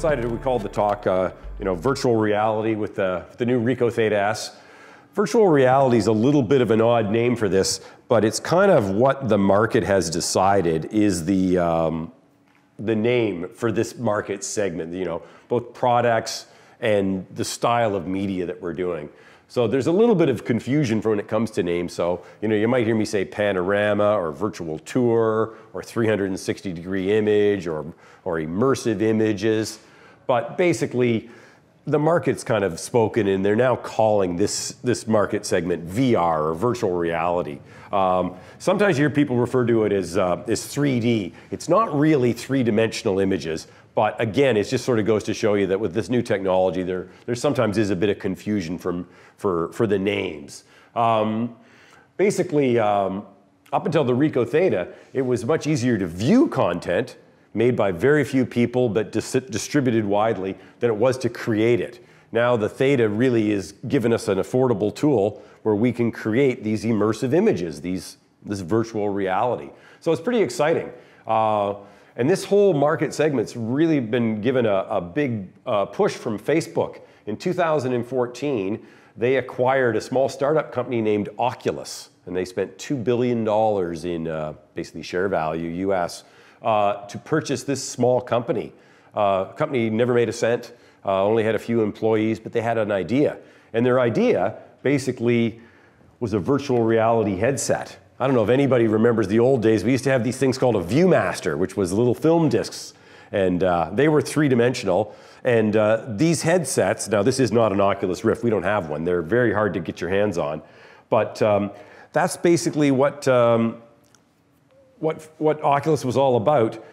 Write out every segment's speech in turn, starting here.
decided we called the talk, virtual reality with the new Ricoh Theta S. Virtual reality is a little bit of an odd name for this, but it's kind of what the market has decided is the name for this market segment, both products and the style of media that we're doing. So there's a little bit of confusion when it comes to names. So, you might hear me say panorama or virtual tour or 360-degree image or immersive images. But basically, the market's kind of spoken and they're now calling this market segment VR or virtual reality. Sometimes you hear people refer to it as 3D. It's not really three-dimensional images. But again, it just sort of goes to show you that with this new technology, there sometimes is a bit of confusion for the names. Basically, up until the Ricoh Theta, it was much easier to view content made by very few people but distributed widely than it was to create it. Now the Theta really is giving us an affordable tool where we can create these immersive images, this virtual reality. So it's pretty exciting. And this whole market segment's really been given a big push from Facebook. In 2014, they acquired a small startup company named Oculus, and they spent $2 billion in basically share value, US, to purchase this small company. Company never made a cent, only had a few employees, but they had an idea. And their idea basically was a virtual reality headset. I don't know if anybody remembers the old days. We used to have these things called a Viewmaster, which was little film discs, and they were three-dimensional. And these headsets, now this is not an Oculus Rift, we don't have one. They're very hard to get your hands on. But that's basically what Oculus was all about.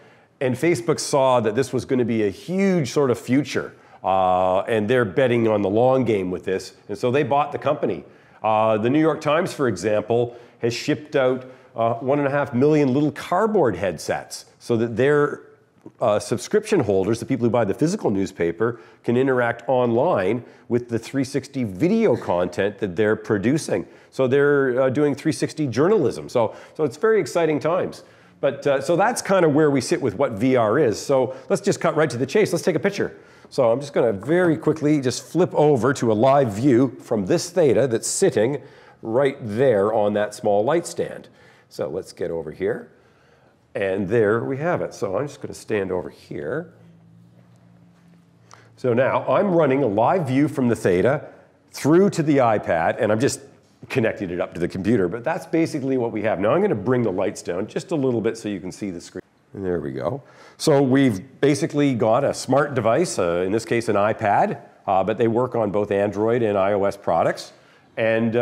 And Facebook saw that this was going to be a huge sort of future. And they're betting on the long game with this. And so they bought the company. The New York Times, for example, has shipped out 1.5 million little cardboard headsets so that their subscription holders, the people who buy the physical newspaper, can interact online with the 360 video content that they're producing. So they're doing 360 journalism. So it's very exciting times. But so that's kind of where we sit with what VR is. So let's just cut right to the chase. Let's take a picture. So I'm just going to very quickly just flip over to a live view from this Theta that's sitting right there on that small light stand. So let's get over here. And there we have it. So I'm just going to stand over here. So now I'm running a live view from the Theta through to the iPad, and I'm just connecting it up to the computer. But that's basically what we have. Now I'm going to bring the lights down just a little bit so you can see the screen. And there we go. So we've basically got a smart device, in this case an iPad, but they work on both Android and iOS products. And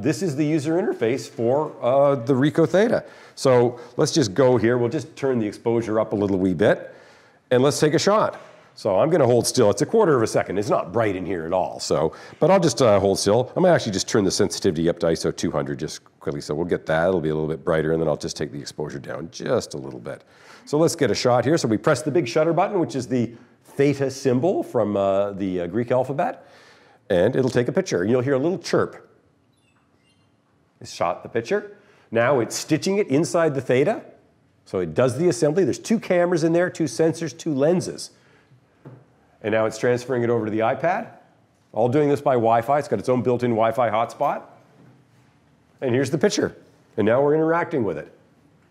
this is the user interface for the Ricoh Theta. So let's just go here. We'll just turn the exposure up a little wee bit. And let's take a shot. So I'm going to hold still. It's 1/4 of a second. It's not bright in here at all. But I'll just hold still. I'm going to actually just turn the sensitivity up to ISO 200 just quickly. So we'll get that. It'll be a little bit brighter. And then I'll just take the exposure down just a little bit. So let's get a shot here. So we press the big shutter button, which is the Theta symbol from the Greek alphabet. And it'll take a picture. You'll hear a little chirp. It's shot the picture. Now it's stitching it inside the Theta. So it does the assembly. There's 2 cameras in there, 2 sensors, 2 lenses. And now it's transferring it over to the iPad. All doing this by Wi-Fi. It's got its own built-in Wi-Fi hotspot. And here's the picture. And now we're interacting with it.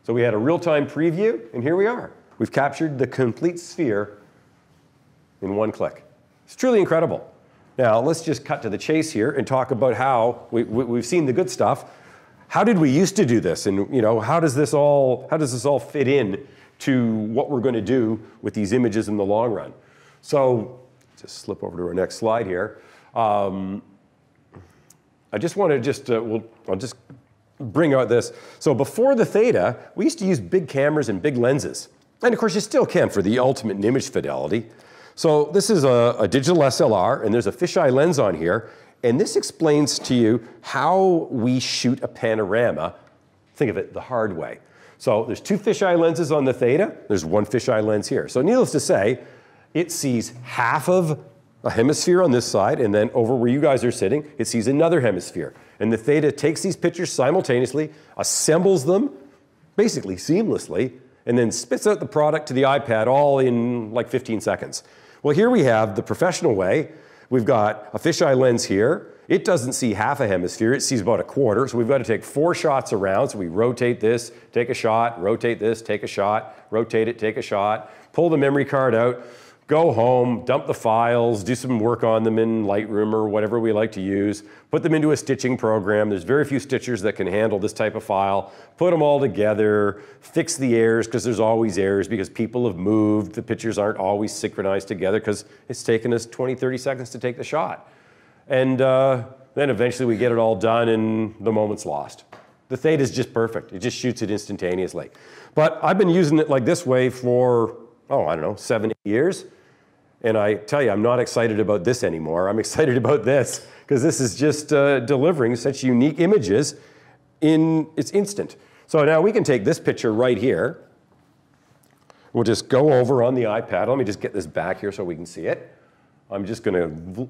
So we had a real-time preview, and here we are. We've captured the complete sphere in 1 click. It's truly incredible. Now, let's just cut to the chase here and talk about how we've seen the good stuff. How did we used to do this? And how does this all fit in to what we're going to do with these images in the long run? So just slip over to our next slide here. I just want to I'll just bring out this. So before the Theta, we used to use big cameras and big lenses. And of course, you still can for the ultimate in image fidelity. So this is a digital SLR, and there's a fisheye lens on here. And this explains to you how we shoot a panorama. Think of it the hard way. So there's 2 fisheye lenses on the Theta. There's 1 fisheye lens here. So needless to say, it sees half of a hemisphere on this side, and then over where you guys are sitting, it sees another hemisphere. And the Theta takes these pictures simultaneously, assembles them, basically seamlessly, and then spits out the product to the iPad all in like 15 seconds. Well, here we have the professional way. We've got a fisheye lens here. It doesn't see half a hemisphere, it sees about a quarter, so we've got to take 4 shots around. So we rotate this, take a shot, rotate this, take a shot, rotate it, take a shot, pull the memory card out, go home, dump the files, do some work on them in Lightroom or whatever we like to use, put them into a stitching program. There's very few stitchers that can handle this type of file. Put them all together, fix the errors, because there's always errors because people have moved. The pictures aren't always synchronized together because it's taken us 20, 30 seconds to take the shot. And then eventually we get it all done and the moment's lost. The Theta is just perfect. It just shoots it instantaneously. But I've been using it like this way for, oh, I don't know, 7, 8 years. And I tell you, I'm not excited about this anymore. I'm excited about this because this is just delivering such unique images it's instant. So now we can take this picture right here. We'll just go over on the iPad. Let me just get this back here so we can see it. I'm just going to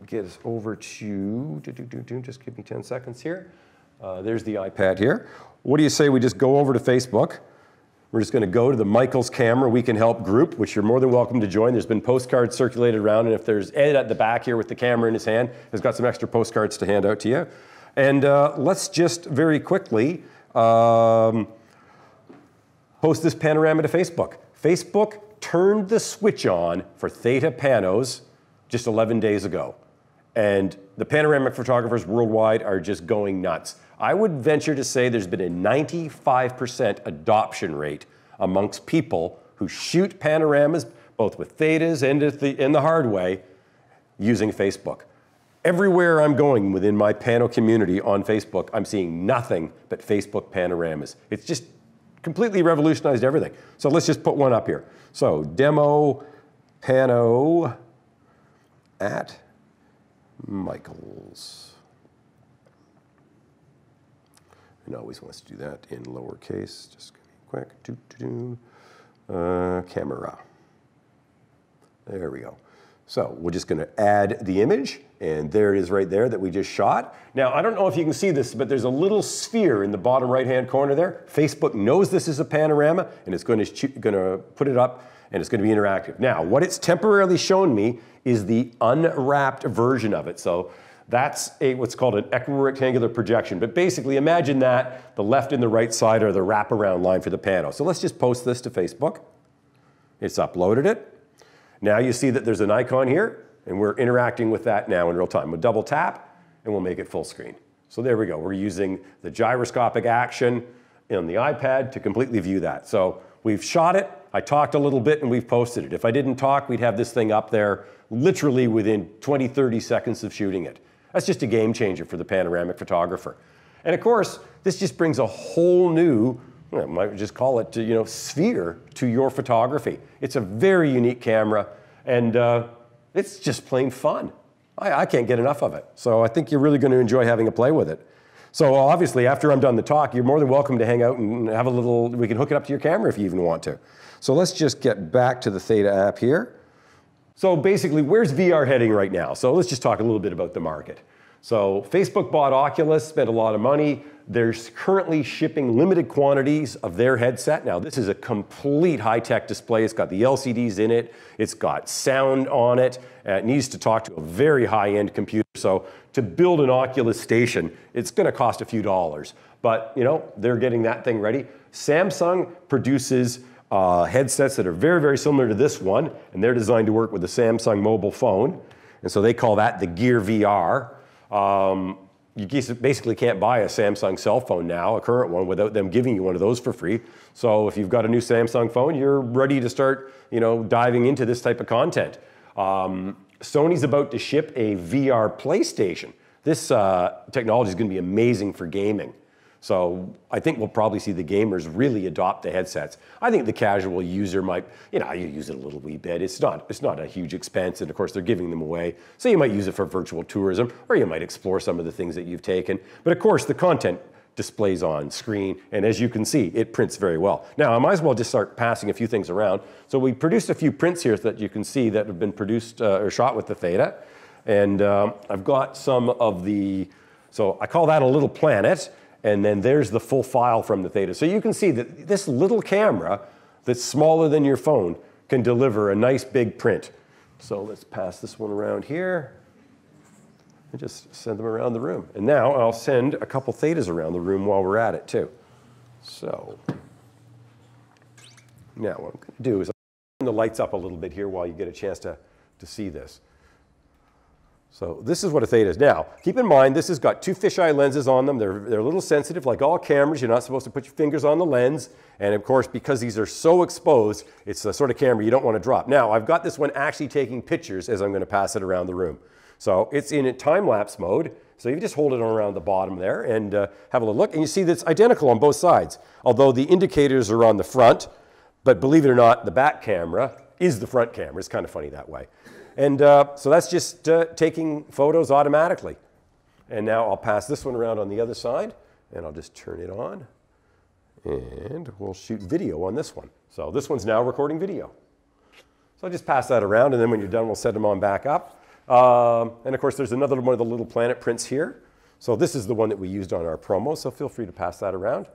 get us over to, just give me 10 seconds here. There's the iPad here. What do you say we just go over to Facebook? We're just going to go to the Michael's Camera We Can Help group, which you're more than welcome to join. There's been postcards circulated around, and if there's Ed at the back here with the camera in his hand, has got some extra postcards to hand out to you. And let's just very quickly post this panorama to Facebook. Facebook turned the switch on for Theta panos just 11 days ago. And the panoramic photographers worldwide are just going nuts. I would venture to say there's been a 95% adoption rate amongst people who shoot panoramas, both with Thetas and in the hard way, using Facebook. Everywhere I'm going within my pano community on Facebook, I'm seeing nothing but Facebook panoramas. It's just completely revolutionized everything. So let's just put one up here. So demo pano at Michael's. And always wants to do that in lowercase. Just quick. Camera. There we go. So we're just going to add the image, and there it is right there that we just shot. Now, I don't know if you can see this, but there's a little sphere in the bottom right-hand corner there. Facebook knows this is a panorama, and it's going to put it up, and it's going to be interactive. Now, what it's temporarily shown me is the unwrapped version of it. So that's what's called an equirectangular projection. But basically, imagine that the left and the right side are the wraparound line for the pano. So let's just post this to Facebook. It's uploaded it. Now you see that there's an icon here, and we're interacting with that now in real time. We'll double tap, and we'll make it full screen. So there we go. We're using the gyroscopic action on the iPad to completely view that. So we've shot it, I talked a little bit, and we've posted it. If I didn't talk, we'd have this thing up there literally within 20, 30 seconds of shooting it. That's just a game changer for the panoramic photographer. And of course, this just brings a whole new, I might just call it, sphere to your photography. It's a very unique camera, and it's just plain fun. I can't get enough of it. So I think you're really going to enjoy having a play with it. So obviously, after I'm done the talk, you're more than welcome to hang out and have a little, we can hook it up to your camera if you even want to. So let's just get back to the Theta app here. So basically, where's VR heading right now? So let's just talk a little bit about the market. So Facebook bought Oculus, spent a lot of money. They're currently shipping limited quantities of their headset. Now, this is a complete high-tech display. It's got the LCDs in it. It's got sound on it. It needs to talk to a very high-end computer. So to build an Oculus station, it's going to cost a few dollars. But, they're getting that thing ready. Samsung produces headsets that are very, very similar to this one, and they're designed to work with the Samsung mobile phone. And so they call that the Gear VR. You basically can't buy a Samsung cell phone now, a current one, without them giving you one of those for free. So if you've got a new Samsung phone, you're ready to start, diving into this type of content. Sony's about to ship a VR PlayStation. This technology is going to be amazing for gaming. So I think we'll probably see the gamers really adopt the headsets. I think the casual user might, you use it a little wee bit. It's not a huge expense, and of course they're giving them away. So you might use it for virtual tourism, or you might explore some of the things that you've taken. But of course the content displays on screen, and as you can see, it prints very well. Now I might as well just start passing a few things around. So we produced a few prints here that you can see that have been produced or shot with the Theta. And I've got some of so I call that a little planet. And then there's the full file from the Theta. So you can see that this little camera that's smaller than your phone can deliver a nice big print. So let's pass this one around here and just send them around the room. And now I'll send a couple Thetas around the room while we're at it too. So now what I'm going to do is turn the lights up a little bit here while you get a chance to see this. So this is what a Theta is. Now, keep in mind, this has got two fisheye lenses on them. They're a little sensitive, like all cameras. You're not supposed to put your fingers on the lens. And of course, because these are so exposed, it's the sort of camera you don't want to drop. Now, I've got this one actually taking pictures as I'm going to pass it around the room. So it's in a time-lapse mode. So you just hold it around the bottom there and have a little look. And you see that it's identical on both sides. Although the indicators are on the front, but believe it or not, the back camera is the front camera. It's kind of funny that way. And so that's just taking photos automatically. And now I'll pass this one around on the other side, and I'll just turn it on. And we'll shoot video on this one. So this one's now recording video. So I'll just pass that around, and then when you're done, we'll set them on back up. And of course, there's another one of the little planet prints here. So this is the one that we used on our promo, so feel free to pass that around.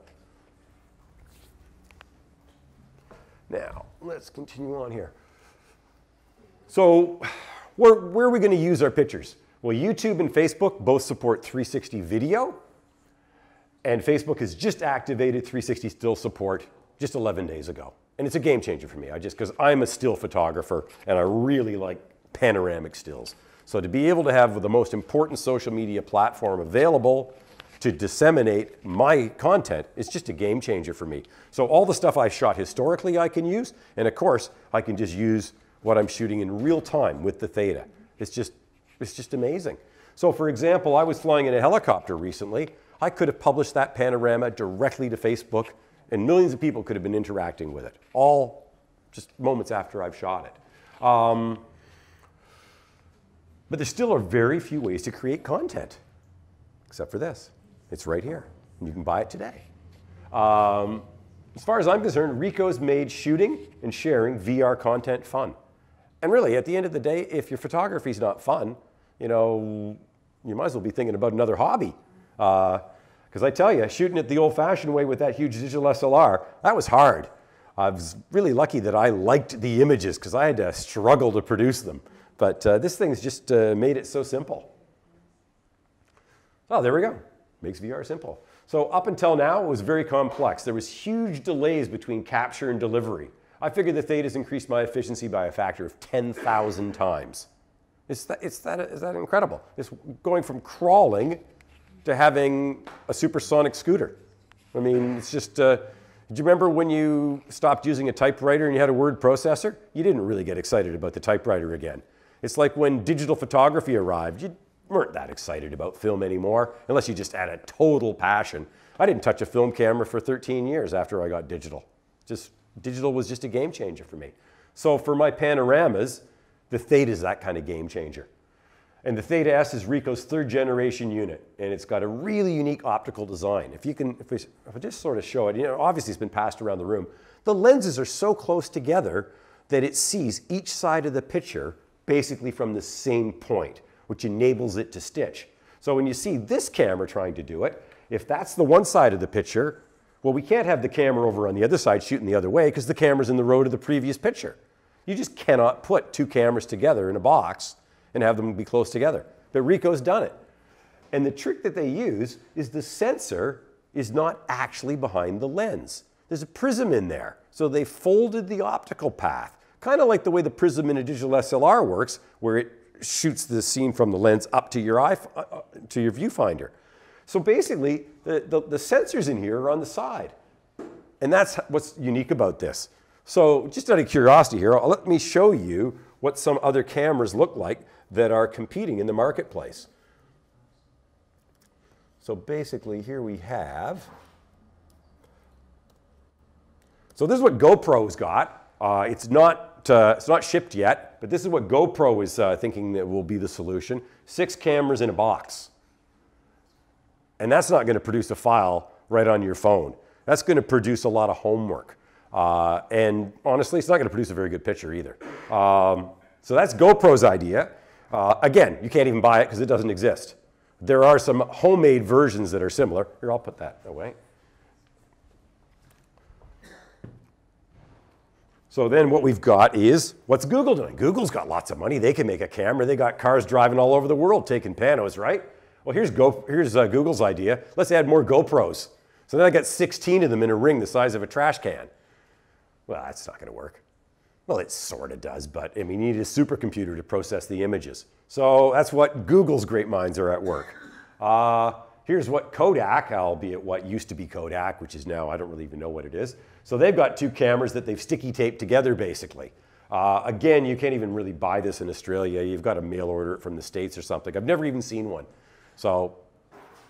Now, let's continue on here. So where are we going to use our pictures? Well, YouTube and Facebook both support 360 video. And Facebook has just activated 360 still support just 11 days ago. And it's a game changer for me, because I'm a still photographer and I really like panoramic stills. So to be able to have the most important social media platform available to disseminate my content is just a game changer for me. So all the stuff I shot historically I can use, and of course I can just use what I'm shooting in real time with the Theta. It's just amazing. So for example, I was flying in a helicopter recently. I could have published that panorama directly to Facebook and millions of people could have been interacting with it, all just moments after I've shot it. But there still are very few ways to create content, except for this. It's right here, and you can buy it today. As far as I'm concerned, Ricoh's made shooting and sharing VR content fun. And really, at the end of the day, if your photography is not fun, you might as well be thinking about another hobby. Because I tell you, shooting it the old-fashioned way with that huge digital SLR, that was hard. I was really lucky that I liked the images because I had to struggle to produce them. But this thing's just made it so simple. Oh, there we go. Makes VR simple. So up until now, it was very complex. There was huge delays between capture and delivery. I figured the Theta's increased my efficiency by a factor of 10,000 times. Is that incredible? It's going from crawling to having a supersonic scooter. I mean, it's just, do you remember when you stopped using a typewriter and you had a word processor? You didn't really get excited about the typewriter again. It's like when digital photography arrived, you weren't that excited about film anymore, unless you just had a total passion. I didn't touch a film camera for 13 years after I got digital. Digital was just a game changer for me. So for my panoramas, the Theta is that kind of game changer. And the Theta S is Ricoh's 3rd generation unit, and it's got a really unique optical design. If I just sort of show it, obviously it's been passed around the room. The lenses are so close together that it sees each side of the picture basically from the same point, which enables it to stitch. So when you see this camera trying to do it, if that's the one side of the picture, well, we can't have the camera over on the other side shooting the other way because the camera's in the road of the previous picture. You just cannot put two cameras together in a box and have them be close together. But Ricoh's done it. And the trick that they use is the sensor is not actually behind the lens. There's a prism in there. So they folded the optical path, kind of like the way the prism in a digital SLR works, where it shoots the scene from the lens up to your viewfinder. So basically, the sensors in here are on the side. And that's what's unique about this. So just out of curiosity here, let me show you what some other cameras look like that are competing in the marketplace. So basically here we have, so this is what GoPro's got. It's not shipped yet, but this is what GoPro is thinking that will be the solution. 6 cameras in a box. And that's not going to produce a file right on your phone. That's going to produce a lot of homework. And honestly, it's not going to produce a very good picture either. So that's GoPro's idea. Again, you can't even buy it because it doesn't exist. There are some homemade versions that are similar. Here, I'll put that away. So then what we've got is, what's Google doing? Google's got lots of money. They can make a camera. They got cars driving all over the world taking panos, right? Well, here's Google's idea. Let's add more GoPros. So then I got 16 of them in a ring the size of a trash can. Well, that's not going to work. Well, it sort of does, but I mean, you need a supercomputer to process the images. So that's what Google's great minds are at work. Here's what Kodak, albeit what used to be Kodak, which is now, I don't really even know what it is. So they've got two cameras that they've sticky taped together, basically. Again, you can't even really buy this in Australia. You've got to mail order it from the States or something. I've never even seen one. So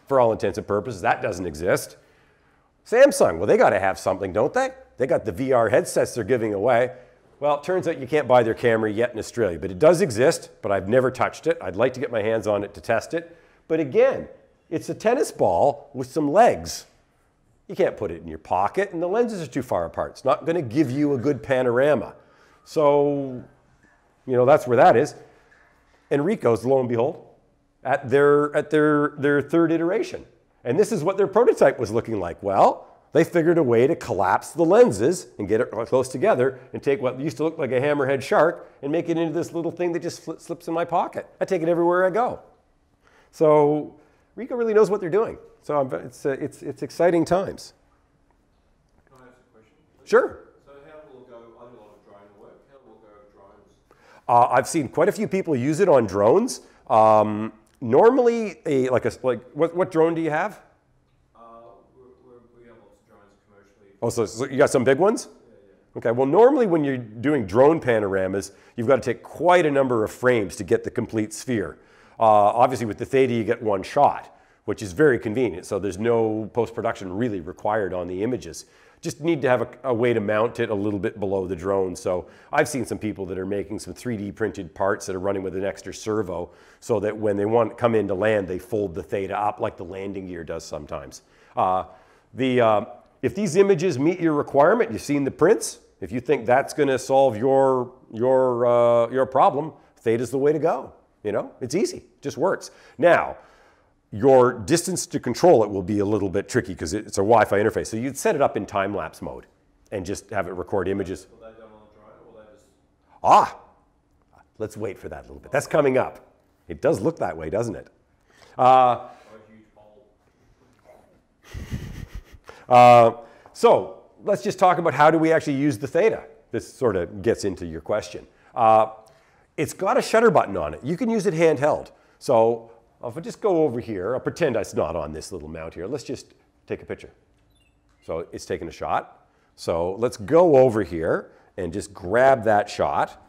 for all intents and purposes, that doesn't exist. Samsung, well, they got to have something, don't they? They got the VR headsets they're giving away. Well, it turns out you can't buy their camera yet in Australia, but it does exist, but I've never touched it. I'd like to get my hands on it to test it. But again, it's a tennis ball with some legs. You can't put it in your pocket, and the lenses are too far apart. It's not going to give you a good panorama. So, you know, that's where that is. And Ricoh's, lo and behold, at their third iteration. And this is what their prototype was looking like. Well, they figured a way to collapse the lenses and get it close together and take what used to look like a hammerhead shark and make it into this little thing that just slips in my pocket. I take it everywhere I go. So Ricoh really knows what they're doing. So it's exciting times. Can I ask a question? Sure. So how will it go? I do a lot of drone work. How will it go with drones? I've seen quite a few people use it on drones. Normally, what drone do you have? We have lots of drones commercially. Oh, so you got some big ones? Yeah. Okay, well, normally when you're doing drone panoramas, you've got to take quite a number of frames to get the complete sphere. Obviously, with the Theta, you get one shot, which is very convenient. So there's no post-production really required on the images. Just need to have a way to mount it a little bit below the drone. So I've seen some people that are making some 3D printed parts that are running with an extra servo so that when they want to come in to land, they fold the Theta up like the landing gear does sometimes. If these images meet your requirement, you've seen the prints, if you think that's going to solve your problem, Theta's the way to go. You know, it's easy, it just works. Now, your distance to control it will be a little bit tricky because it's a Wi-Fi interface. So you'd set it up in time-lapse mode and just have it record images. Will they go on a drone or will they just... Let's wait for that a little bit. That's coming up. It does look that way, doesn't it? A huge hole. So let's just talk about how do we actually use the Theta. This sort of gets into your question. It's got a shutter button on it. You can use it handheld. So if I just go over here, I'll pretend it's not on this little mount here. Let's just take a picture. So it's taking a shot. So let's go over here and just grab that shot.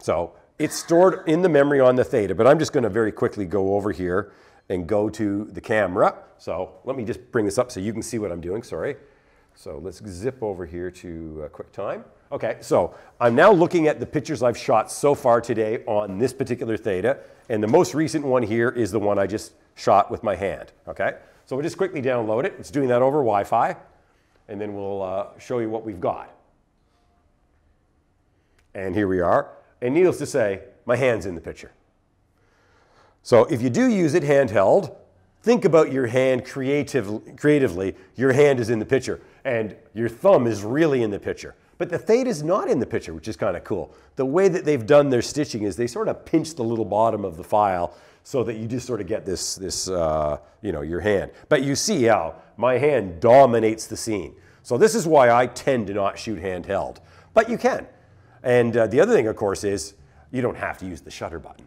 So it's stored in the memory on the Theta, but I'm just going to very quickly go over here and go to the camera. So let me just bring this up so you can see what I'm doing, sorry. So let's zip over here to QuickTime. Okay, so I'm now looking at the pictures I've shot so far today on this particular Theta, and the most recent one here is the one I just shot with my hand, okay? So we'll just quickly download it. It's doing that over Wi-Fi, and then we'll show you what we've got. And here we are. And needless to say, my hand's in the picture. So if you do use it handheld, think about your hand creatively. Your hand is in the picture, and your thumb is really in the picture. But the Theta is not in the picture, which is kind of cool. The way that they've done their stitching is they sort of pinch the little bottom of the file so that you just sort of get this you know, your hand. But you see how my hand dominates the scene. So this is why I tend to not shoot handheld. But you can. And the other thing, of course, is you don't have to use the shutter button,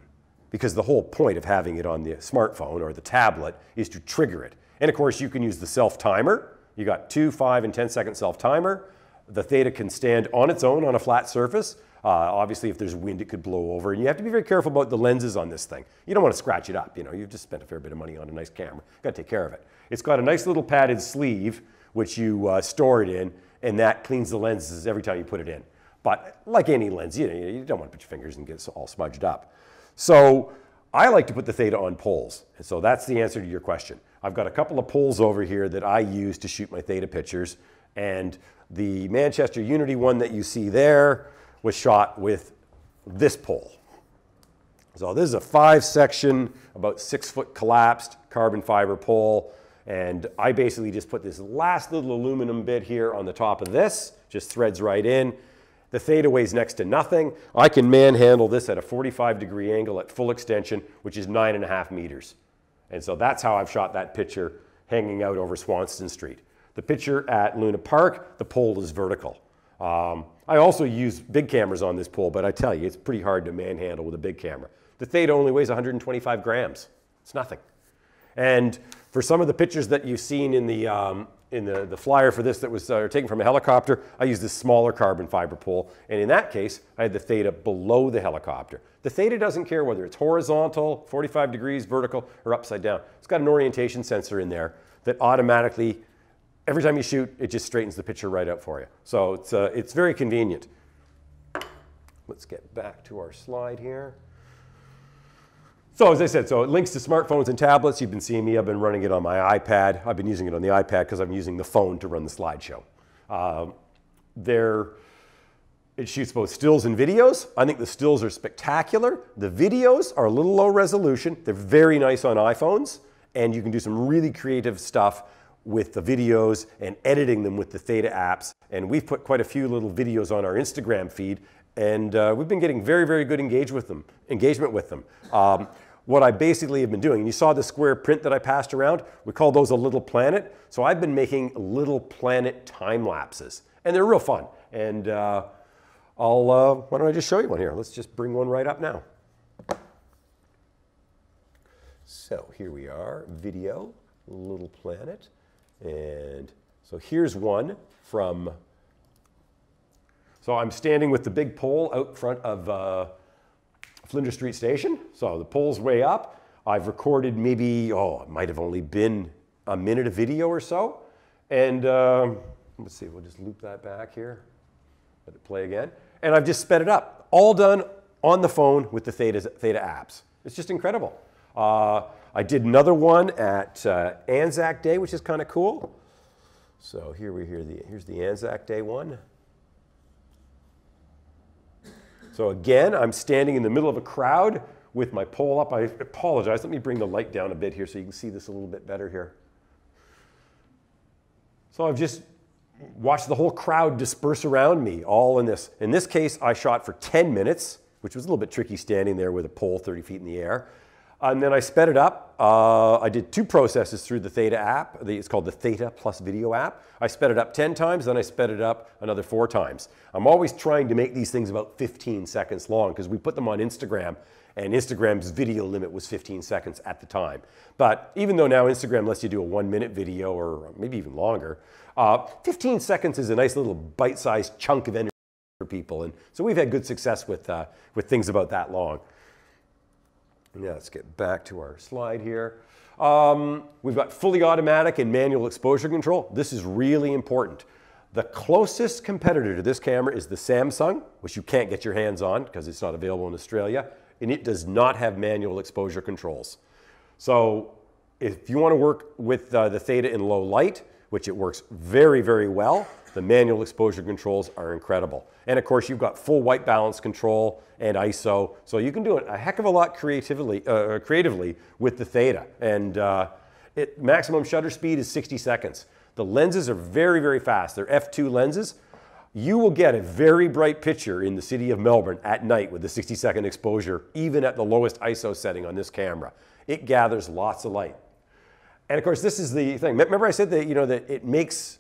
because the whole point of having it on the smartphone or the tablet is to trigger it. And of course, you can use the self-timer. You got 2, 5, and 10-second self-timer. The Theta can stand on its own on a flat surface. Obviously, if there's wind, it could blow over. And you have to be very careful about the lenses on this thing. You don't want to scratch it up. You know, you've just spent a fair bit of money on a nice camera. Got to take care of it. It's got a nice little padded sleeve, which you store it in, and that cleans the lenses every time you put it in. But like any lens, you know, you don't want to put your fingers and get it all smudged up. So I like to put the Theta on poles. And so that's the answer to your question. I've got a couple of poles over here that I use to shoot my Theta pictures. And the Manchester Unity one that you see there was shot with this pole. So this is a 5-section, about 6-foot collapsed carbon fiber pole. And I basically just put this last little aluminum bit here on the top of this, just threads right in. The Theta weighs next to nothing. I can manhandle this at a 45-degree angle at full extension, which is 9.5 meters. And so that's how I've shot that picture hanging out over Swanston Street. The picture at Luna Park, the pole is vertical. I also use big cameras on this pole, but I tell you, it's pretty hard to manhandle with a big camera. The Theta only weighs 125 grams. It's nothing. And for some of the pictures that you've seen in the flyer for this that was taken from a helicopter, I used this smaller carbon fiber pole. And in that case, I had the Theta below the helicopter. The Theta doesn't care whether it's horizontal, 45 degrees, vertical, or upside down. It's got an orientation sensor in there that automatically, every time you shoot, it just straightens the picture right out for you. So it's very convenient. Let's get back to our slide here. So as I said, so it links to smartphones and tablets. You've been seeing me, I've been running it on my iPad. I've been using it on the iPad because I'm using the phone to run the slideshow. It shoots both stills and videos. I think the stills are spectacular. The videos are a little low resolution. They're very nice on iPhones, and you can do some really creative stuff with the videos and editing them with the Theta apps. And we've put quite a few little videos on our Instagram feed, and we've been getting very, very good engagement with them. What I basically have been doing, and you saw the square print that I passed around, we call those a little planet. So I've been making little planet time lapses, and they're real fun. And why don't I just show you one here? Let's just bring one right up now. So here we are, video, little planet. And so here's one from, so I'm standing with the big pole out front of Flinders Street Station. So the pole's way up. I've recorded maybe, it might have only been a minute of video or so. And let's see, we'll just loop that back here. Let it play again. And I've just sped it up. All done on the phone with the Theta apps. It's just incredible. I did another one at Anzac Day, which is kind of cool. So here's the Anzac Day one. So again, I'm standing in the middle of a crowd with my pole up. I apologize. Let me bring the light down a bit here so you can see this a little bit better here. So I've just watched the whole crowd disperse around me, all in this. In this case, I shot for 10 minutes, which was a little bit tricky standing there with a pole 30 feet in the air. And then I sped it up. I did 2 processes through the Theta app. It's called the Theta Plus Video app. I sped it up 10 times, then I sped it up another 4 times. I'm always trying to make these things about 15 seconds long because we put them on Instagram, and Instagram's video limit was 15 seconds at the time. But even though now Instagram lets you do a 1-minute video or maybe even longer, 15 seconds is a nice little bite-sized chunk of energy for people. And so we've had good success with things about that long. Yeah, let's get back to our slide here. We've got fully automatic and manual exposure control. This is really important. The closest competitor to this camera is the Samsung, which you can't get your hands on because it's not available in Australia, and it does not have manual exposure controls. So if you want to work with the Theta in low light, which it works very, very well, the manual exposure controls are incredible. And of course, you've got full white balance control and ISO, so you can do it a heck of a lot creatively with the Theta. And maximum shutter speed is 60 seconds. The lenses are very, very fast. They're f2 lenses. You will get a very bright picture in the city of Melbourne at night with the 60-second exposure, even at the lowest ISO setting on this camera. It gathers lots of light. And of course, this is the thing. Remember I said that, that it makes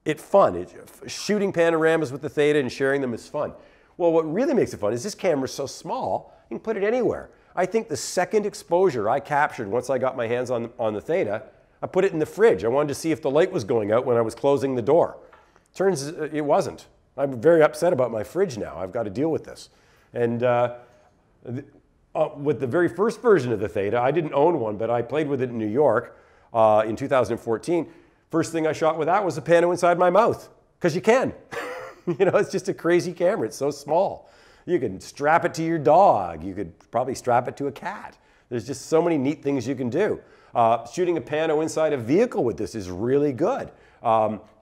it fun. Shooting panoramas with the Theta and sharing them is fun. Well, what really makes it fun is this camera's so small, you can put it anywhere. I think the second exposure I captured once I got my hands on the Theta, I put it in the fridge. I wanted to see if the light was going out when I was closing the door. Turns it wasn't. I'm very upset about my fridge now. I've got to deal with this. And with the very first version of the Theta, I didn't own one, but I played with it in New York in 2014. First thing I shot with that was a pano inside my mouth, because you can. It's just a crazy camera. It's so small. You can strap it to your dog. You could probably strap it to a cat. There's just so many neat things you can do. Shooting a pano inside a vehicle with this is really good.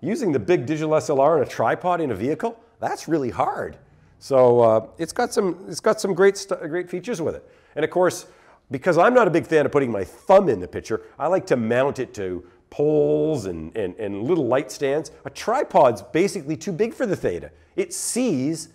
Using the big digital SLR on a tripod in a vehicle, that's really hard. So it's got some great features with it. And of course, because I'm not a big fan of putting my thumb in the picture, I like to mount it to poles and little light stands. A tripod's basically too big for the Theta. It sees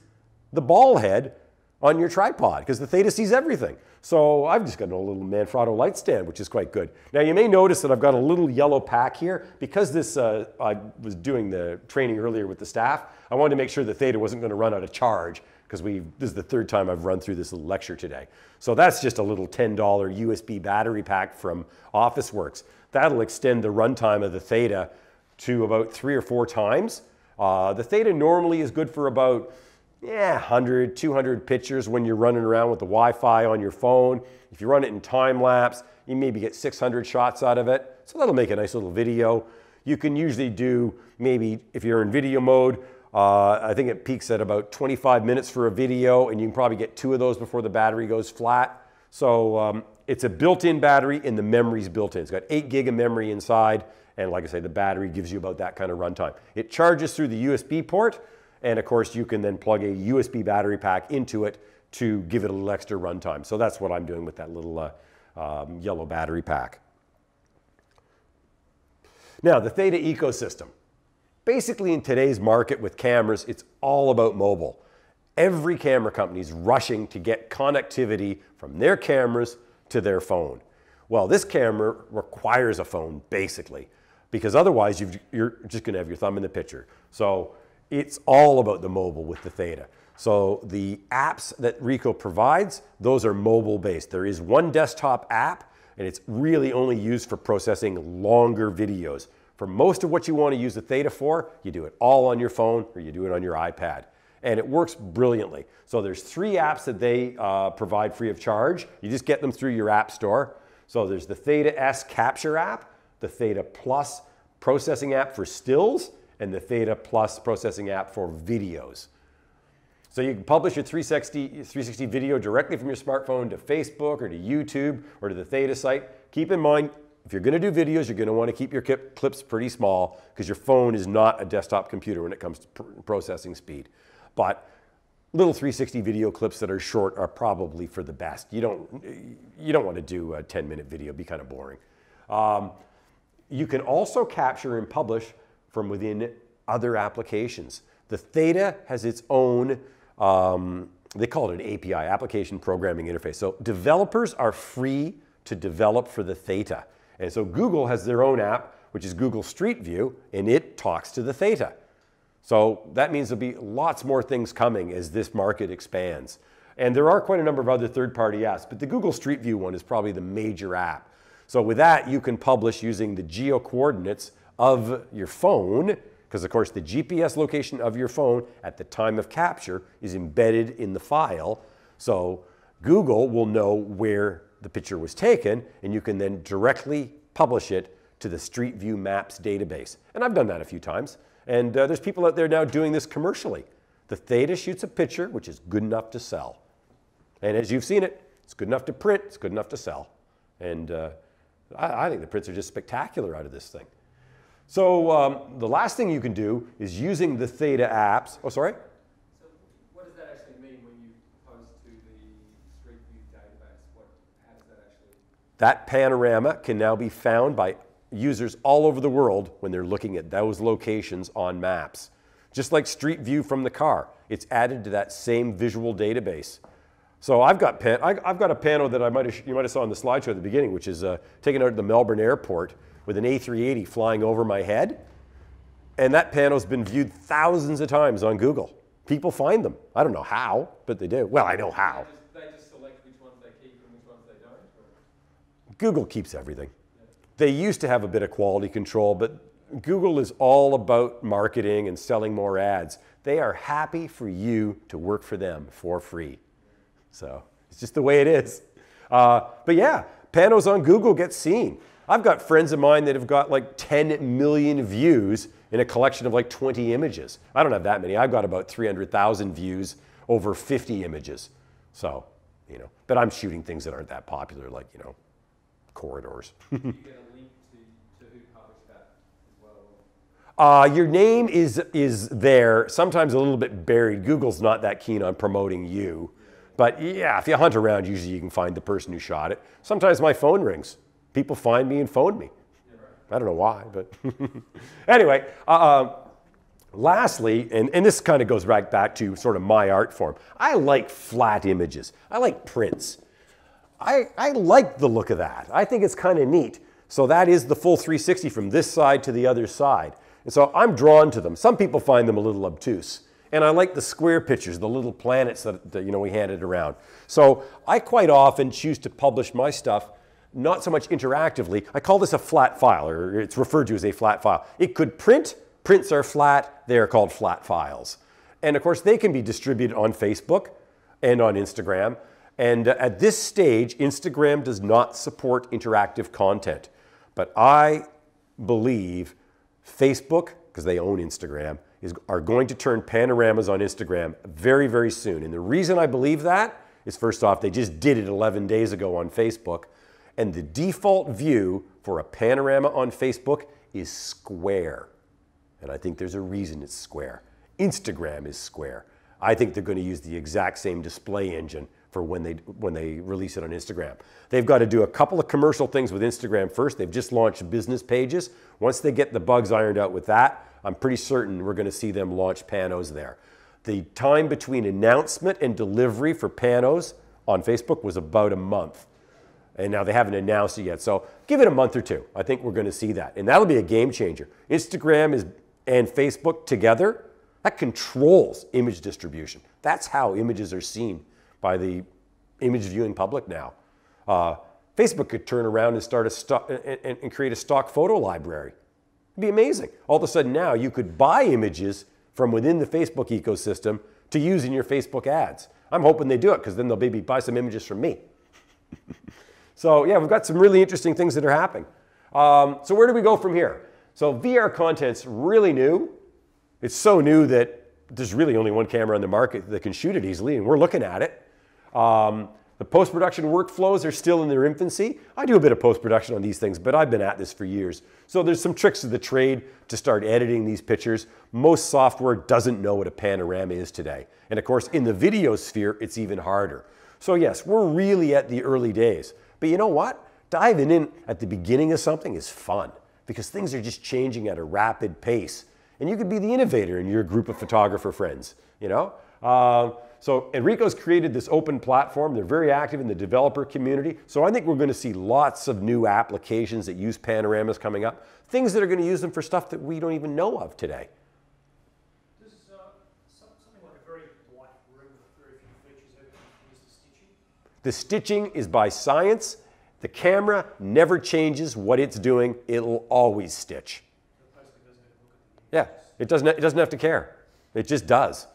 the ball head on your tripod because the Theta sees everything. So I've just got a little Manfrotto light stand, which is quite good. Now you may notice that I've got a little yellow pack here. Because this, I was doing the training earlier with the staff, I wanted to make sure the Theta wasn't going to run out of charge because this is the third time I've run through this little lecture today. So that's just a little $10 USB battery pack from Officeworks. That'll extend the runtime of the Theta to about 3 or 4 times. The Theta normally is good for about 100, 200 pictures when you're running around with the Wi-Fi on your phone. If you run it in time lapse, you maybe get 600 shots out of it. So that'll make a nice little video. You can usually do maybe, if you're in video mode, I think it peaks at about 25 minutes for a video, and you can probably get 2 of those before the battery goes flat. So it's a built-in battery and the memory's built in. It's got 8 gig of memory inside, and like I say, the battery gives you about that kind of runtime. It charges through the USB port, and of course you can then plug a USB battery pack into it to give it a little extra runtime. So that's what I'm doing with that little yellow battery pack. Now, the Theta ecosystem. Basically in today's market with cameras, it's all about mobile. Every camera company is rushing to get connectivity from their cameras to their phone. Well, this camera requires a phone basically, because otherwise you're just going to have your thumb in the picture. So it's all about the mobile with the Theta. So the apps that Ricoh provides, those are mobile based. There is one desktop app, and it's really only used for processing longer videos. For most of what you want to use the Theta for, you do it all on your phone or you do it on your iPad. And it works brilliantly. So there's 3 apps that they provide free of charge. You just get them through your app store. So there's the Theta S capture app, the Theta Plus processing app for stills, and the Theta Plus processing app for videos. So you can publish your 360 video directly from your smartphone to Facebook or to YouTube or to the Theta site. Keep in mind, if you're going to do videos, you're going to want to keep your clips pretty small because your phone is not a desktop computer when it comes to processing speed. But little 360 video clips that are short are probably for the best. You don't want to do a 10-minute video, it'd be kind of boring. You can also capture and publish from within other applications. The Theta has its own, they call it an API, Application Programming Interface. So developers are free to develop for the Theta. And so Google has their own app, which is Google Street View, and it talks to the Theta. So that means there'll be lots more things coming as this market expands. And there are quite a number of other third-party apps, but the Google Street View one is probably the major app. So with that, you can publish using the geo coordinates of your phone, because of course the GPS location of your phone at the time of capture is embedded in the file. So Google will know where the picture was taken, and you can then directly publish it to the Street View Maps database. And I've done that a few times. And there's people out there now doing this commercially. The Theta shoots a picture which is good enough to sell. And as you've seen it, it's good enough to print, it's good enough to sell. And I think the prints are just spectacular out of this thing. So the last thing you can do is using the Theta apps. Oh, sorry? So what does that actually mean when you post to the Street View database? How does that actually... That panorama can now be found by users all over the world when they're looking at those locations on maps. Just like Street View from the car, it's added to that same visual database. So I've got a pano that you might have saw on the slideshow at the beginning, which is taken out at the Melbourne airport with an A380 flying over my head. And that pano's been viewed thousands of times on Google. People find them. I don't know how, but they do. Well, I know how. They just select which ones they keep and which ones they don't? Or? Google keeps everything. They used to have a bit of quality control, but Google is all about marketing and selling more ads. They are happy for you to work for them for free. So it's just the way it is. But yeah, panos on Google get seen. I've got friends of mine that have got like 10 million views in a collection of like 20 images. I don't have that many. I've got about 300,000 views over 50 images. So, but I'm shooting things that aren't that popular, like, corridors. You get a link to who published that as well? Your name is there, sometimes a little bit buried. Google's not that keen on promoting you. But yeah, if you hunt around, usually you can find the person who shot it. Sometimes my phone rings. People find me and phone me. I don't know why, but anyway. Lastly, and this kind of goes right back to sort of my art form, I like flat images. I like prints. I like the look of that. I think it's kind of neat. So that is the full 360 from this side to the other side. And so I'm drawn to them. Some people find them a little obtuse. And I like the square pictures, the little planets that we handed around. So I quite often choose to publish my stuff not so much interactively. I call this a flat file, or it's referred to as a flat file. It could print. Prints are flat. They are called flat files. And of course, they can be distributed on Facebook and on Instagram. And at this stage, Instagram does not support interactive content. But I believe Facebook, because they own Instagram, are going to turn panoramas on Instagram very, very soon. And the reason I believe that is, first off, they just did it 11 days ago on Facebook. And the default view for a panorama on Facebook is square. And I think there's a reason it's square. Instagram is square. I think they're going to use the exact same display engine for when they release it on Instagram. They've got to do a couple of commercial things with Instagram first. They've just launched business pages. Once they get the bugs ironed out with that, I'm pretty certain we're going to see them launch panos there. The time between announcement and delivery for panos on Facebook was about a month. And now they haven't announced it yet. So give it a month or two. I think we're going to see that. And that'll be a game changer. Instagram and Facebook together, that controls image distribution. That's how images are seen by the image viewing public now. Facebook could turn around and start and create a stock photo library. It'd be amazing. All of a sudden now you could buy images from within the Facebook ecosystem to use in your Facebook ads. I'm hoping they do it, because then they'll maybe buy some images from me. So yeah, we've got some really interesting things that are happening. So where do we go from here? So VR content's really new. It's so new that there's really only one camera on the market that can shoot it easily, and we're looking at it. The post-production workflows are still in their infancy. I do a bit of post-production on these things, but I've been at this for years. So there's some tricks of the trade to start editing these pictures. Most software doesn't know what a panorama is today. And of course, in the video sphere, it's even harder. So yes, we're really at the early days. But you know what? Diving in at the beginning of something is fun, because things are just changing at a rapid pace. And you could be the innovator in your group of photographer friends, you know? So Ricoh's created this open platform. They're very active in the developer community. So I think we're going to see lots of new applications that use panoramas coming up, things that are going to use them for stuff that we don't even know of today. Does something like a very light room with very few features ever use the stitching? The stitching is by science. The camera never changes what it's doing. It'll always stitch. Yeah, it doesn't have to care. It just does.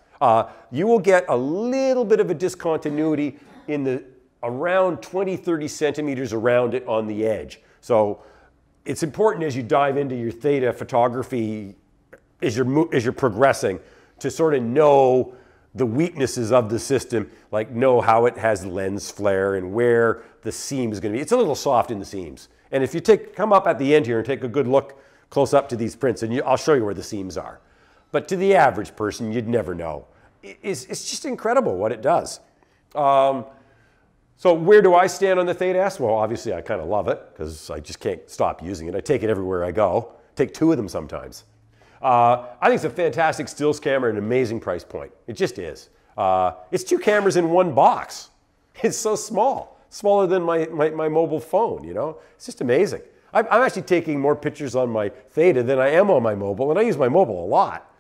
You will get a little bit of a discontinuity in the around 20, 30 centimeters around it on the edge. So it's important as you dive into your Theta photography, as you're progressing, to sort of know the weaknesses of the system, like know how it has lens flare and where the seam is going to be. It's a little soft in the seams. And if you come up at the end here and take a good look close up to these prints, and I'll show you where the seams are. But to the average person, you'd never know. It's just incredible what it does. So where do I stand on the Theta S? Well, obviously I kind of love it, because I just can't stop using it. I take it everywhere I go. Take two of them sometimes. I think it's a fantastic stills camera at an amazing price point. It just is. It's two cameras in one box. It's so small, smaller than my mobile phone, you know? It's just amazing. I'm actually taking more pictures on my Theta than I am on my mobile, and I use my mobile a lot.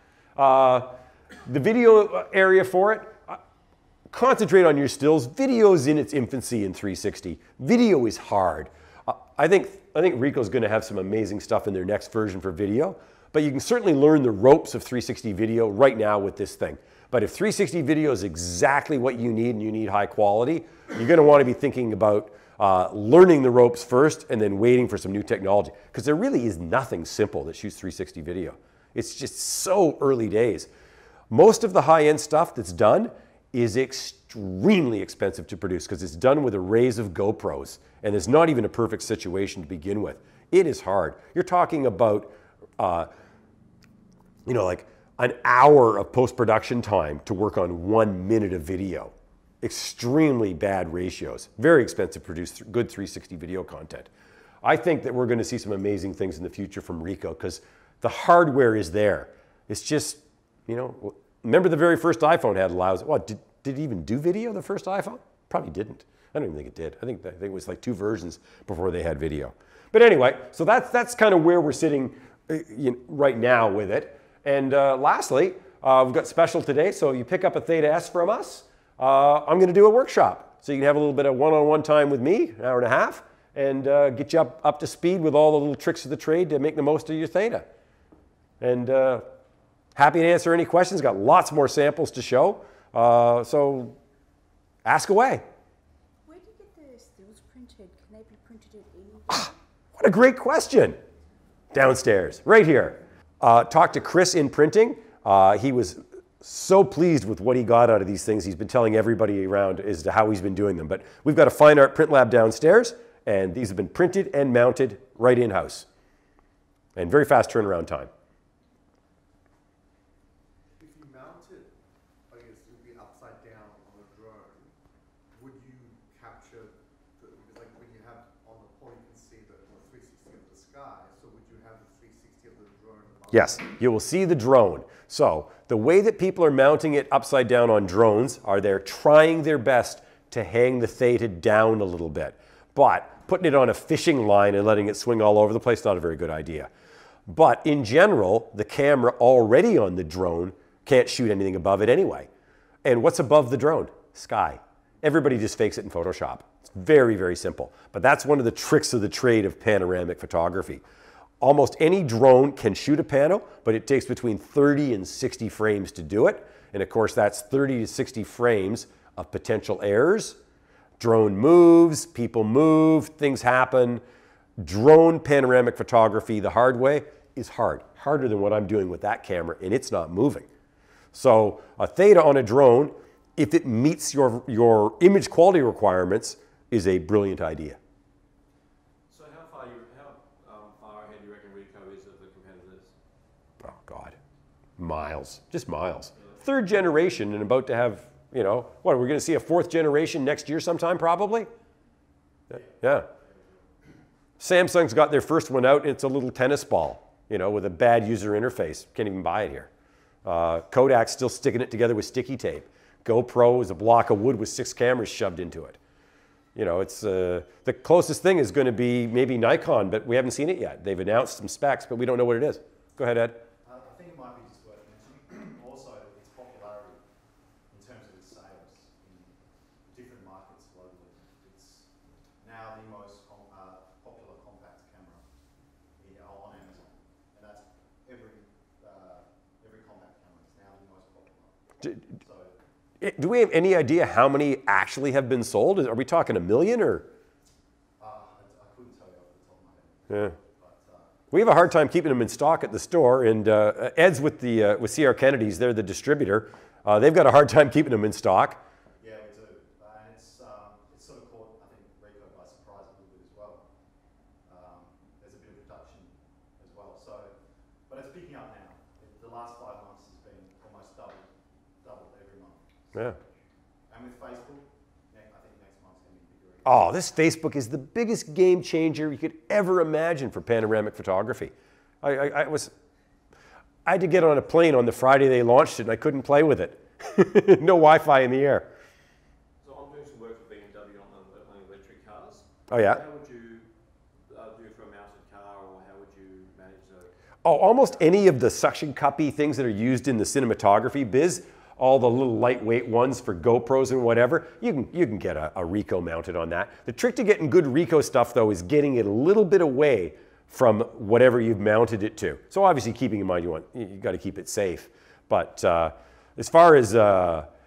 The video area for it, concentrate on your stills. Video is in its infancy in 360. Video is hard. I think Ricoh's going to have some amazing stuff in their next version for video, but you can certainly learn the ropes of 360 video right now with this thing. But if 360 video is exactly what you need and you need high quality, you're going to want to be thinking about learning the ropes first and then waiting for some new technology, because there really is nothing simple that shoots 360 video. It's just so early days. Most of the high-end stuff that's done is extremely expensive to produce, because it's done with arrays of GoPros, and it's not even a perfect situation to begin with. It is hard. You're talking about, you know, like an hour of post-production time to work on 1 minute of video. Extremely bad ratios. Very expensive to produce good 360 video content. I think that we're going to see some amazing things in the future from Ricoh, because the hardware is there. It's just You know, remember the very first iPhone had allows. Well, did it even do video? The first iPhone probably didn't. I don't even think it did. I think it was like 2 versions before they had video. But anyway, so that's kind of where we're sitting right now with it. And lastly, we've got special today. So you pick up a Theta S from us. I'm going to do a workshop. So you can have a little bit of one-on-one time with me, an hour and a half, and get you up to speed with all the little tricks of the trade to make the most of your Theta. And happy to answer any questions. Got lots more samples to show. So ask away. Where do you get the stills printed? Can they be printed at any? What a great question. Downstairs, right here. Talked to Chris in printing. He was so pleased with what he got out of these things. He's been telling everybody around as to how he's been doing them. But we've got a fine art print lab downstairs, and these have been printed and mounted right in-house. And very fast turnaround time. If you mount it, I guess it would be upside down on a drone, would you capture, because like when you have on the point you can see the 360 of the sky, so would you have the 360 of the drone? Yes, you will see the drone. So the way that people are mounting it upside down on drones are they're trying their best to hang the Theta down a little bit. But putting it on a fishing line and letting it swing all over the place, not a very good idea. But in general, the camera already on the drone can't shoot anything above it anyway. And what's above the drone? Sky. Everybody just fakes it in Photoshop. It's very, very simple. But that's one of the tricks of the trade of panoramic photography. Almost any drone can shoot a pano, but it takes between 30 and 60 frames to do it. And of course, that's 30 to 60 frames of potential errors. Drone moves, people move, things happen. Drone panoramic photography, the hard way, is hard. Harder than what I'm doing with that camera, and it's not moving. So a Theta on a drone, if it meets your image quality requirements, is a brilliant idea. So how far ahead do you reckon Ricoh is of the competitors? Oh God, miles, just miles. Yeah. 3rd generation and about to have, you know, what, we're going to see a 4th generation next year sometime probably? Yeah. Samsung's got their first one out. It's a little tennis ball, you know, with a bad user interface. Can't even buy it here. Kodak's still sticking it together with sticky tape. GoPro is a block of wood with 6 cameras shoved into it. You know, it's the closest thing is going to be maybe Nikon, but we haven't seen it yet. They've announced some specs, but we don't know what it is. Go ahead, Ed. I think it might be just worth mentioning also its popularity in terms of its sales in different markets globally. It's now the most popular compact camera on Amazon, and that's every compact camera is now the most popular. Do we have any idea how many actually have been sold? Are we talking 1 million or? I couldn't tell you off the top of my head. Yeah. We have a hard time keeping them in stock at the store, and Ed's with C.R. Kennedy's. They're the distributor. They've got a hard time keeping them in stock. Yeah, we do. And it's sort of caught, I think, Ricoh by surprise a little bit as well. There's a bit of production as well. So, but it's picking up now. The last 5 months has been almost doubled every month. So, Yeah. and with Facebook, I think next month's going to be bigger. Oh, this Facebook is the biggest game changer you could ever imagine for panoramic photography. I had to get on a plane on the Friday they launched it, and I couldn't play with it. No Wi-Fi in the air. So I'm doing some work for BMW on electric cars. Oh yeah? How would you do for a mounted car, or how would you manage the... Oh, almost any of the suction cuppy things that are used in the cinematography biz, all the little lightweight ones for GoPros and whatever, you can get a Ricoh mounted on that. The trick to getting good Ricoh stuff, though, is getting it a little bit away from whatever you've mounted it to. So obviously, keeping in mind you got to keep it safe. But as far as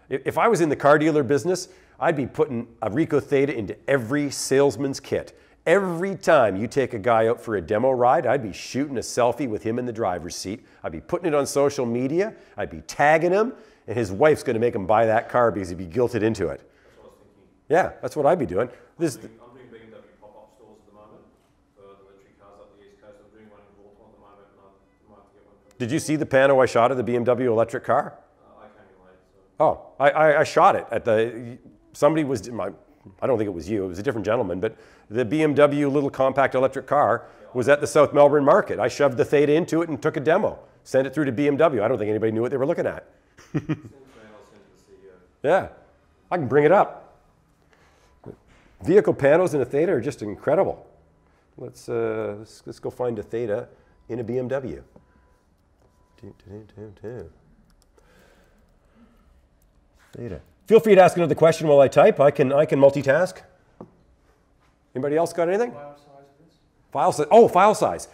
if I was in the car dealer business, I'd be putting a Ricoh Theta into every salesman's kit. Every time you take a guy out for a demo ride, I'd be shooting a selfie with him in the driver's seat. I'd be putting it on social media. I'd be tagging him. And his wife's going to make him buy that car because he'd be guilted into it. That's what I was thinking. Yeah, that's what I'd be doing. I'm doing BMW pop-up stores at the moment for the electric cars up the East Coast. I'm doing one in Hawthorne at the moment, and I might have to get one. Did you see the pano I shot of the BMW electric car? I came in late, so... Oh, I shot it at the, somebody was, I don't think it was you, it was a different gentleman, but the BMW little compact electric car was at the South Melbourne market. I shoved the Theta into it and took a demo. Send it through to BMW. I don't think anybody knew what they were looking at. Yeah, I can bring it up. Vehicle panels in a Theta are just incredible. Let's go find a Theta in a BMW. Theta. Feel free to ask another question while I type. I can multitask. Anybody else got anything? File size, please. File size. Oh, file size.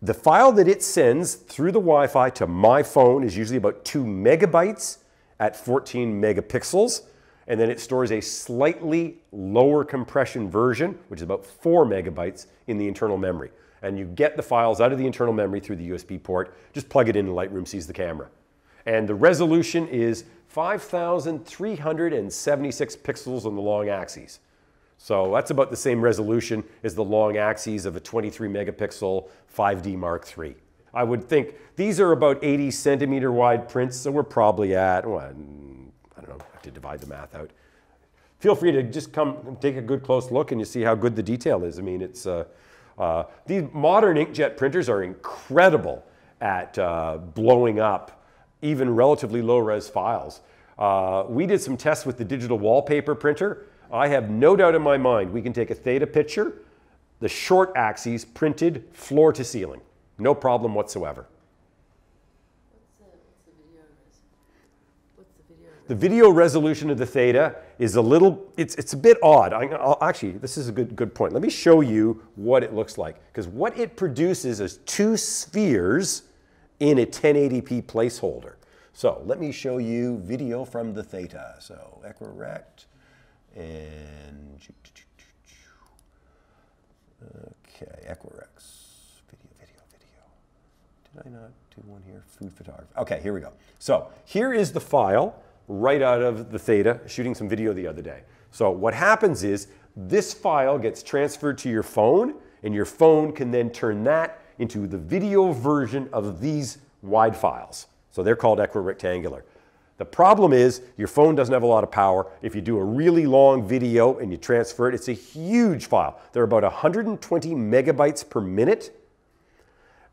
The file that it sends through the Wi-Fi to my phone is usually about 2 megabytes at 14 megapixels. And then it stores a slightly lower compression version, which is about 4 megabytes in the internal memory. And you get the files out of the internal memory through the USB port. Just plug it in and Lightroom sees the camera. And the resolution is 5,376 pixels on the long axes. So that's about the same resolution as the long axes of a 23 megapixel 5D Mark III. I would think these are about 80 centimeter wide prints, so we're probably at, well, I don't know, I have to divide the math out. Feel free to just come and take a good close look and you see how good the detail is. I mean, it's, these modern inkjet printers are incredible at blowing up even relatively low-res files. We did some tests with the digital wallpaper printer. I have no doubt in my mind we can take a Theta picture, the short axes printed floor to ceiling. No problem whatsoever. The video resolution of the Theta is a little, it's a bit odd. Actually, this is a good point. Let me show you what it looks like. Because what it produces is 2 spheres in a 1080p placeholder. So let me show you video from the Theta. So Equirect and okay, Equirex, video. Did I not do one here? Food photography. Okay, here we go. So here is the file right out of the Theta, shooting some video the other day. So what happens is this file gets transferred to your phone, and your phone can then turn that into the video version of these wide files. So they're called equirectangular. The problem is your phone doesn't have a lot of power. If you do a really long video and you transfer it, it's a huge file. They're about 120 megabytes per minute.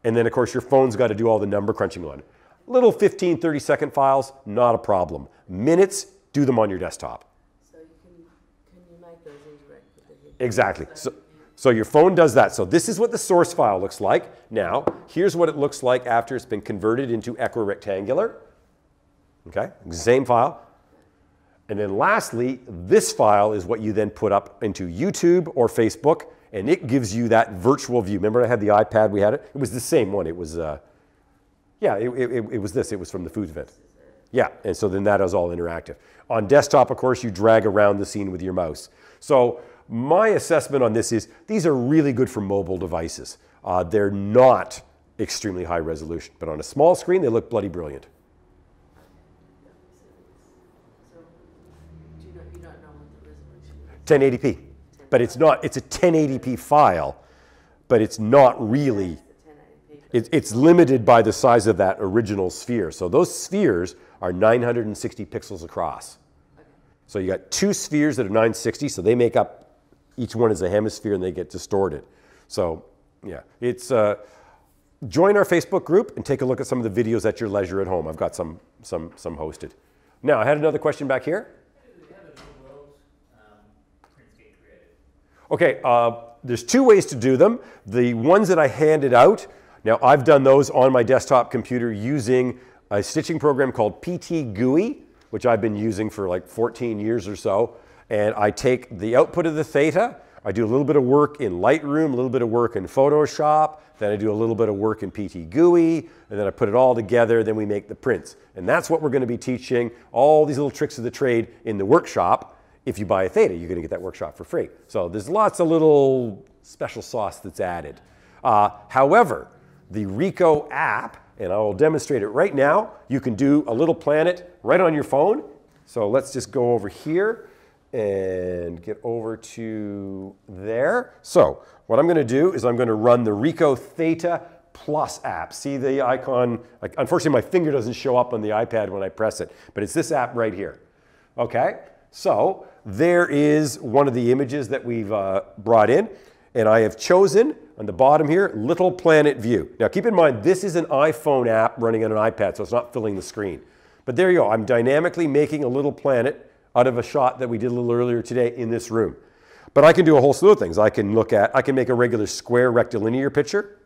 And then of course your phone's got to do all the number crunching on it. Little 15, 30-second files, not a problem. Minutes, do them on your desktop. So can you make those interact with the video? Exactly. So your phone does that. So this is what the source file looks like. Now, here's what it looks like after it's been converted into equirectangular. Okay, same file. And then lastly, this file is what you then put up into YouTube or Facebook, and it gives you that virtual view. Remember I had the iPad, we had it? It was the same one. It was, yeah, it was this. It was from the food event. Yeah, and so then that is all interactive. On desktop, of course, you drag around the scene with your mouse. So my assessment on this is these are really good for mobile devices. They're not extremely high resolution, but on a small screen, they look bloody brilliant. So you don't know what the resolution is? 1080p. But it's not, it's a 1080p file, but it's not really, it's limited by the size of that original sphere. So those spheres are 960 pixels across. Okay. So you got 2 spheres that are 960, so they make up, each one is a hemisphere and they get distorted. So yeah, it's, join our Facebook group and take a look at some of the videos at your leisure at home. I've got some hosted. Now, I had another question back here. Okay, there's 2 ways to do them. The ones that I handed out, now I've done those on my desktop computer using a stitching program called PT GUI, which I've been using for like 14 years or so. And I take the output of the Theta, I do a little bit of work in Lightroom, a little bit of work in Photoshop, then I do a little bit of work in PT GUI, and then I put it all together, then we make the prints. And that's what we're going to be teaching, all these little tricks of the trade in the workshop. If you buy a Theta, you're going to get that workshop for free. So there's lots of little special sauce that's added. However, the Ricoh app, and I will demonstrate it right now, you can do a little planet right on your phone. So let's just go over here and get over to there. So what I'm going to do is I'm going to run the Ricoh Theta Plus app. See the icon? Like, unfortunately, my finger doesn't show up on the iPad when I press it, but it's this app right here. Okay, so there is one of the images that we've brought in, and I have chosen on the bottom here, little planet view. Now keep in mind, this is an iPhone app running on an iPad, so it's not filling the screen. But there you go, I'm dynamically making a little planet out of a shot that we did a little earlier today in this room. But I can do a whole slew of things. I can make a regular square rectilinear picture.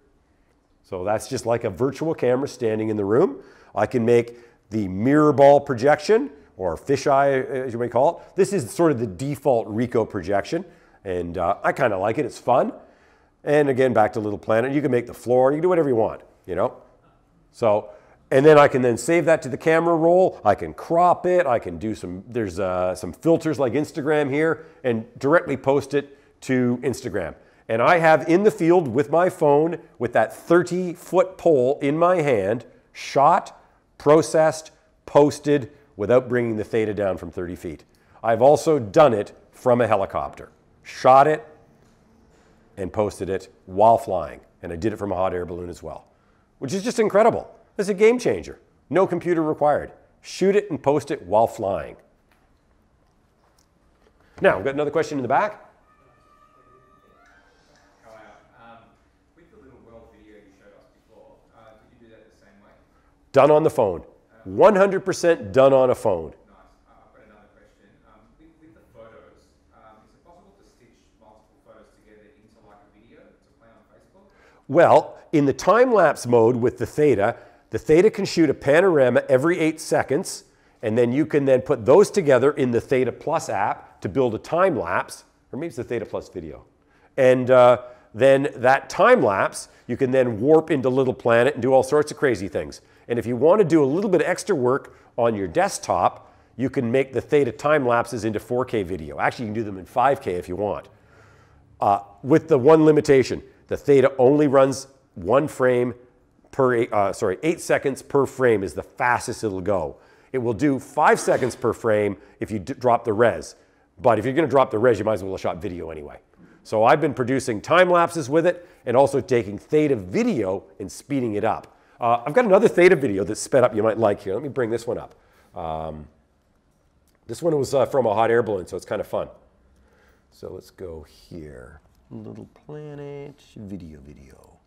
So that's just like a virtual camera standing in the room. I can make the mirror ball projection, or fisheye, as you may call it. This is sort of the default Ricoh projection, and I kind of like it. It's fun. And again, back to little planet. You can make the floor. You can do whatever you want, you know. So, and then I can then save that to the camera roll. I can crop it. I can do there's some filters like Instagram here, and directly post it to Instagram. And I have in the field with my phone, with that 30-foot pole in my hand, shot, processed, posted, without bringing the Theta down from 30 feet. I've also done it from a helicopter. Shot it and posted it while flying. And I did it from a hot air balloon as well, which is just incredible. It's a game changer. No computer required. Shoot it and post it while flying. Now, we've got another question in the back. With the little world video you showed us before, did you do that the same way? Done on the phone. 100% done on a phone. Nice. I've got another question. With the photos, is it possible to stitch multiple photos together into like a video to play on Facebook? Well, in the time-lapse mode with the Theta can shoot a panorama every 8 seconds, and then you can then put those together in the Theta Plus app to build a time-lapse, or maybe it's the Theta Plus video. And then that time-lapse, you can then warp into Little Planet and do all sorts of crazy things. And if you want to do a little bit of extra work on your desktop, you can make the Theta time-lapses into 4K video. Actually, you can do them in 5K if you want. With the one limitation, the Theta only runs 1 frame per, 8 seconds per frame is the fastest it'll go. It will do 5 seconds per frame if you drop the res. But if you're going to drop the res, you might as well have shot video anyway. So I've been producing time lapses with it and also taking Theta video and speeding it up. I've got another Theta video that's sped up you might like here. Let me bring this one up. This one was from a hot air balloon, so it's kind of fun. So let's go here. Little Planet video.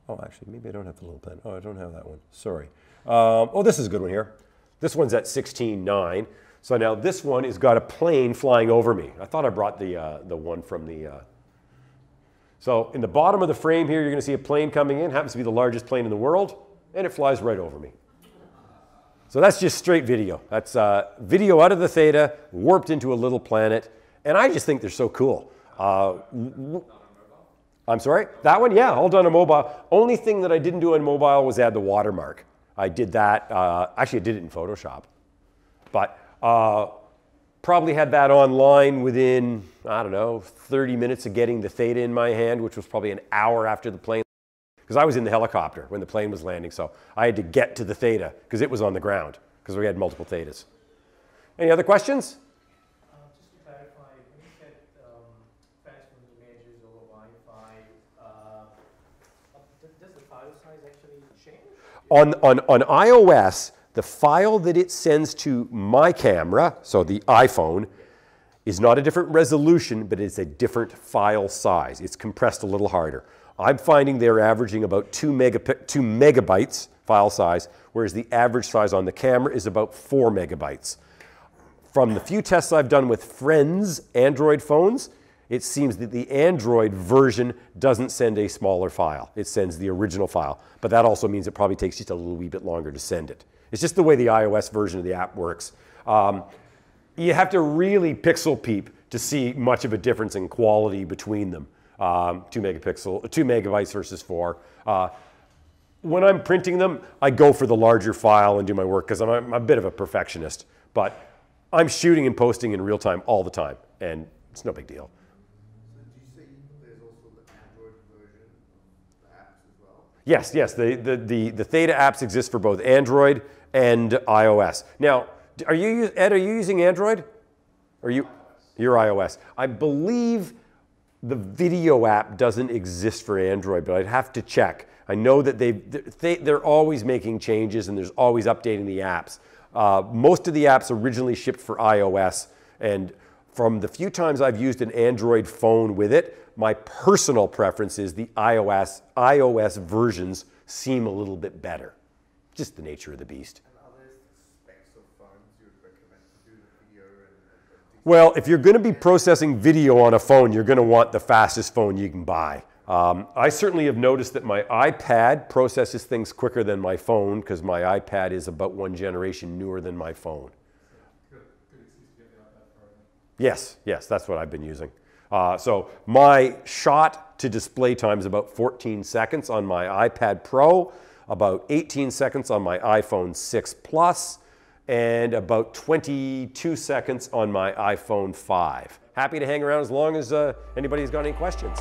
Oh, actually, maybe I don't have the Little Planet. Oh, I don't have that one. Sorry. Oh, this is a good one here. This one's at 16:9. So now this one has got a plane flying over me. I thought I brought the one from the... So in the bottom of the frame here, you're going to see a plane coming in. Happens to be the largest plane in the world, and it flies right over me. So that's just straight video. That's video out of the Theta, warped into a Little Planet, and I just think they're so cool. I'm sorry? That one? Yeah, all done on mobile. Only thing that I didn't do on mobile was add the watermark. I did that, actually I did it in Photoshop. But probably had that online within, I don't know, 30 minutes of getting the Theta in my hand, which was probably an hour after the plane. Because I was in the helicopter when the plane was landing, so I had to get to the Theta because it was on the ground, because we had multiple Thetas. Any other questions? Just to clarify, when you said transferring images over Wi-Fi, does the file size actually change? On iOS, the file that it sends to my camera, so the iPhone, is not a different resolution, but it's a different file size. It's compressed a little harder. I'm finding they're averaging about 2 megabytes file size, whereas the average size on the camera is about 4 megabytes. From the few tests I've done with friends' Android phones, it seems that the Android version doesn't send a smaller file. It sends the original file. But that also means it probably takes just a little wee bit longer to send it. It's just the way the iOS version of the app works. You have to really pixel peep to see much of a difference in quality between them. 2 megabytes versus 4. When I'm printing them, I go for the larger file and do my work because I'm a bit of a perfectionist. But I'm shooting and posting in real time all the time, and it's no big deal. So do you say there's also the Android version of the apps as well? Yes, yes. The Theta apps exist for both Android and iOS. Now, Ed, are you using Android? Or you're iOS. I believe the video app doesn't exist for Android, but I'd have to check. I know that they're always making changes and there's always updating the apps. Most of the apps originally shipped for iOS, and from the few times I've used an Android phone with it, my personal preference is the iOS versions seem a little bit better. Just the nature of the beast. And are there specs of phones you would recommend to do the video and Well, if you're going to be processing video on a phone, you're going to want the fastest phone you can buy. I certainly have noticed that my iPad processes things quicker than my phone because my iPad is about one generation newer than my phone. Good excuse to get the iPad Pro then. Yes, yes, that's what I've been using. So my shot to display time is about 14 seconds on my iPad Pro, about 18 seconds on my iPhone 6 Plus, and about 22 seconds on my iPhone 5. Happy to hang around as long as anybody's got any questions.